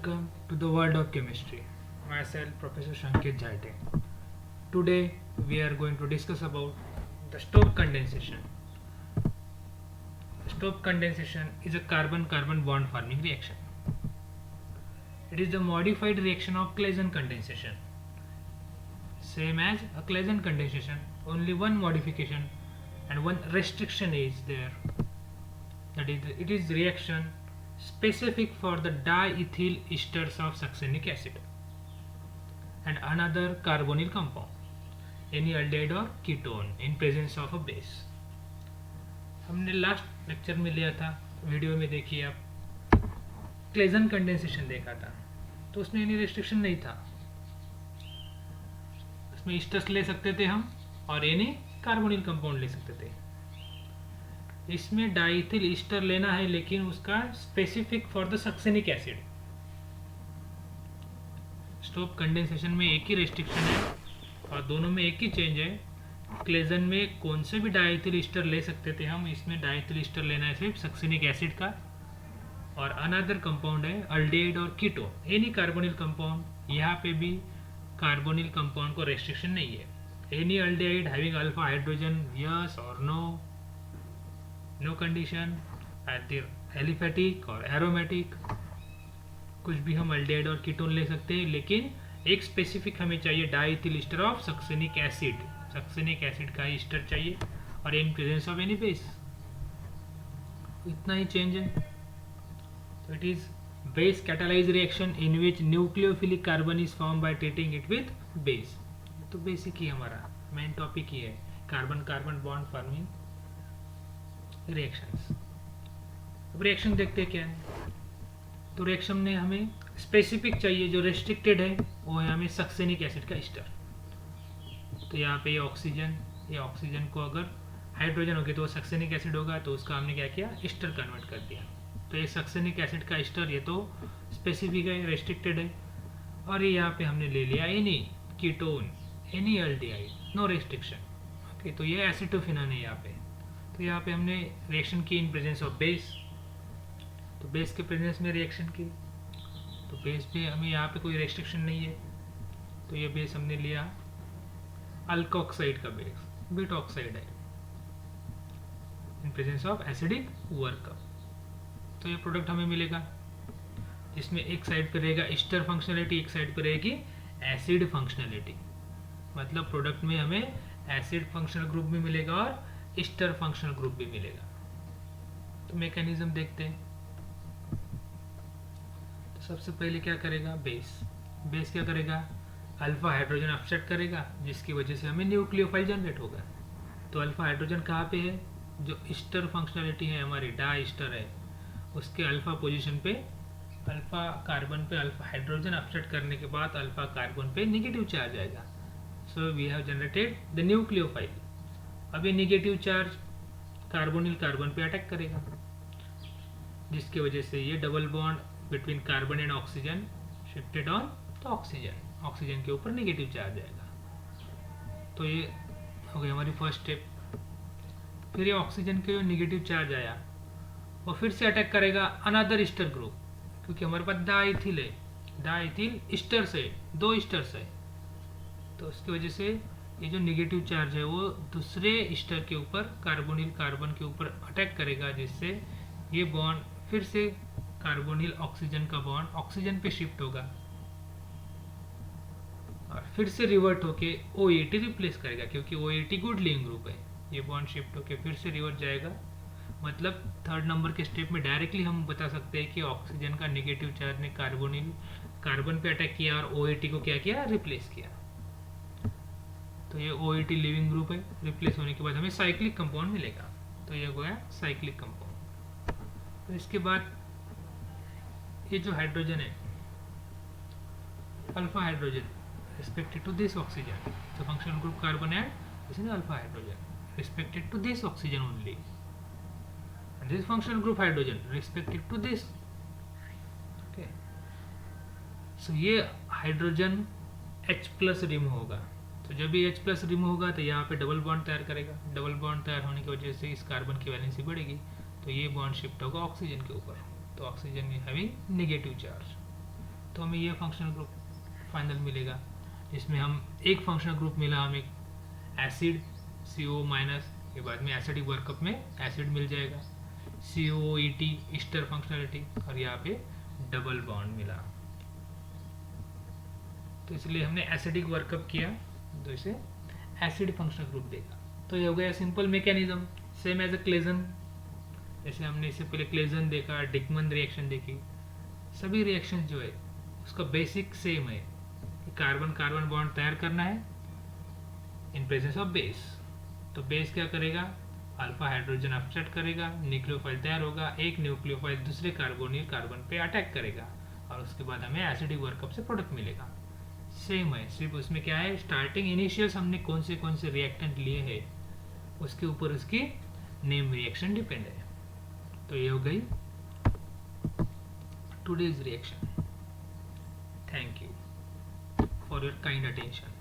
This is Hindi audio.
welcome to the world of chemistry. Myself, Professor Shankit Jaite. Today, we are going to discuss about the Stokes condensation. Stokes condensation is a carbon-carbon bond forming reaction. It is the modified reaction of Claisen condensation. Same as a Claisen condensation, only one modification and one restriction is there. That is, it is reaction specific for the diethyl esters of succinic acid and another carbonyl compound, any aldehyde or ketone in presence of a base. हमने लास्ट लेक्चर में लिया था, वीडियो में देखिए आप, क्लेजन कंडेंसेशन देखा था, तो उसमें एनी रेस्ट्रिक्शन नहीं था, उसमें ईस्टर्स ले सकते थे हम और एनी कार्बोनिल कंपाउंड ले सकते थे. इसमें डाइथिल ईस्टर लेना है लेकिन उसका specific for the succinic acid. Stokes condensation में एक ही रेस्ट्रिक्शन है और दोनों में एक ही चेंज है. क्लेजन में कौन से भी डाइथिल ईस्टर ले सकते थे हम, इसमें डाइथिल ईस्टर लेना है सिर्फ सक्सेनिक एसिड का और अनदर कंपाउंड है अल्डेहाइड और कीटोन, एनी कार्बोनिल कंपाउंड. यहाँ पे भी कार्बोनिल कंपाउंड को रेस्ट्रिक्शन नहीं है. Any aldehyde having alpha hydrogen, yes और नो, नो कंडीशन. एलिफेटिक और एरोमेटिक कुछ भी हम अल्डेहाइड और कीटोन ले सकते हैं, लेकिन एक स्पेसिफिक हमें चाहिए diethyl ester of succinic acid. Succinic acid का ईस्टर चाहिए और in presence of any base. इतना ही चेंज है. तो it is base catalyse reaction in which nucleophilic carbon is form by treating it with base. तो बेसिक ही हमारा मेन टॉपिक ही है, carbon carbon bond forming reactions. अब रिएक्शन देखते हैं क्या है. तो रिएक्शन में हमें स्पेसिफिक चाहिए, जो रेस्ट्रिक्टेड है वो है हमें सक्सेनिक एसिड का ईस्टर. तो यहाँ पे ये ऑक्सीजन को अगर हाइड्रोजन होगी तो वो सक्सेनिक एसिड होगा, तो उसका हमने क्या किया, ईस्टर कन्वर्ट कर दिया. तो ये सक्सेनिक एसिड का ईस्टर ये तो स्पेसिफिक है, रेस्ट्रिक्टेड है. और ये यहाँ पे हमने ले लिया any ketone, any aldehyde, no restriction. Okay, तो ये एसिटोफिनॉन है यहाँ पे. तो यहाँ पे हमने रिएक्शन की इन प्रेजेंस ऑफ बेस. तो बेस के प्रेजेंस में रिएक्शन की, तो बेस पे हमें यहाँ पे कोई रेस्ट्रिक्शन नहीं है. तो ये बेस हमने लिया अल्कोक्साइड का बेस, बीट ऑक्साइड है, in presence of acidic work. तो ये प्रोडक्ट हमें मिलेगा जिसमें एक साइड पे रहेगा ईस्टर फंक्शनलिटी, एक साइड पे रहेगी एसिड फंक्शनलिटी. मतलब प्रोडक्ट में हमें एसिड फंक्शनल ग्रुप भी मिलेगा और ईस्टर फंक्शनल ग्रुप भी मिलेगा. तो मैकेनिज्म देखते हैं. तो सबसे पहले क्या करेगा बेस क्या करेगा, अल्फा हाइड्रोजन अपसेट करेगा, जिसकी वजह से हमें न्यूक्लियोफाइल जनरेट होगा. तो अल्फा हाइड्रोजन कहाँ पे है, जो ईस्टर फंक्शनलिटी है हमारी डाई ईस्टर है, उसके अल्फा पोजीशन पे, अल्फा कार्बन पे अल्फा हाइड्रोजन अपसेट करने के बाद अल्फा कार्बन पे नेगेटिव चार्ज आएगा. So we have generated the nucleophile. अब ये नेगेटिव चार्ज कार्बोनिल कार्बन पे अटैक करेगा, जिसकी वजह से ये double bond between carbon and oxygen shifted on the oxygen. Oxygen के ऊपर नेगेटिव चार्ज आएगा. तो ये हो गई हमारी फर्स्ट स्टेप. फिर ये ऑक्सीजन के नेगेटिव चार्ज आया और फिर से अटैक करेगा अनदर ईस्टर ग्रुप, क्योंकि हमारे पास डाइथिल है, डाइथिल ईस्टर्स है, दो ईस्टर्स है. तो उसकी वजह से ये जो नेगेटिव चार्ज है वो दूसरे ईस्टर के ऊपर कार्बोनिल कार्बन के ऊपर अटैक करेगा, जिससे ये बॉन्ड फिर से कार्बोनिल ऑक्सीजन का बॉन्ड ऑक्सीजन पे शिफ्ट होगा और फिर से रिवर्ट होके OAT रिप्लेस करेगा, क्योंकि OAT गुड लीविंग ग्रुप है. ये बॉन्ड शिफ्ट होके फिर से रिवर्ट जाएगा. मतलब थर्ड नंबर के स्टेप में डायरेक्टली हम बता सकते हैं कि ऑक्सीजन का नेगेटिव चार्ज ने कार्बन पे अटैक किया और OAT को क्या किया, रिप्लेस किया. तो ये OAT लिविंग ग्रुप है. रिप्लेस होने के बाद हमें साइक्लिक कंपाउंड मिलेगा. तो ये हो गया साइक्लिक कंपाउंड. तो इसके बाद ये जो हाइड्रोजन है, alpha hydrogen respected to this oxygen, the functional group carbon and this is alpha hydrogen respected to this oxygen only, and this functional group hydrogen respected to this. Okay, so ये हाइड्रोजन H+ रिमूव होगा. तो जब भी H+ रिमूव होगा तो यहाँ पे डबल बॉन्ड तैयार करेगा. डबल बॉन्ड तैयार होने की वजह से इस कार्बन की वैलेंसी बढ़ेगी, तो ये बॉन्ड शिफ्ट होगा ऑक्सीजन के ऊपर. तो ऑक्सीजन हैविंग नेगेटिव चार्ज. तो हमें ये फंक्शनल ग्रुप फाइनल मिलेगा, जिसमें हम एक फंक्शनल ग्रुप मिला हमें एसिड CO माइनस, के बाद में एसिडिक वर्कअप में एसिड मिल जाएगा, COET ईस्टर फंक्शनलिटी, और यहाँ पे डबल बॉन्ड मिला। तो इसलिए हमने एसिडिक वर्कअप किया तो इसे एसिड फंक्शनल ग्रुप देगा। तो ये हो गया simple mechanism, same as a Claisen. जैसे हमने इससे पहले क्लेजन देखा, डिकमन रिएक्शन देखी, सभी रिएक्शन जो है उसका बेसिक सेम है कि कार्बन कार्बन बॉन्ड तैयार करना है इन प्रेजेंस ऑफ बेस। तो बेस क्या करेगा, अल्फा हाइड्रोजन अपसेट करेगा, न्यूक्लियोफाइल तैयार होगा, एक न्यूक्लियोफाइल दूसरे कार्बोनिल कार्बन पे अटैक करेगा और उसके बाद हमें एसिडिक वर्कअप से प्रोडक्ट मिलेगा। सेम है, सिर्फ उसमें क्या है, स्टार्टिंग इनिशियल्स हमने कौन से रिएक्टेंट लिए हैं उसके ऊपर उसकी नेम रिएक्शन डिपेंड है। तो ये हो गई today's reaction. Thank you for your kind attention.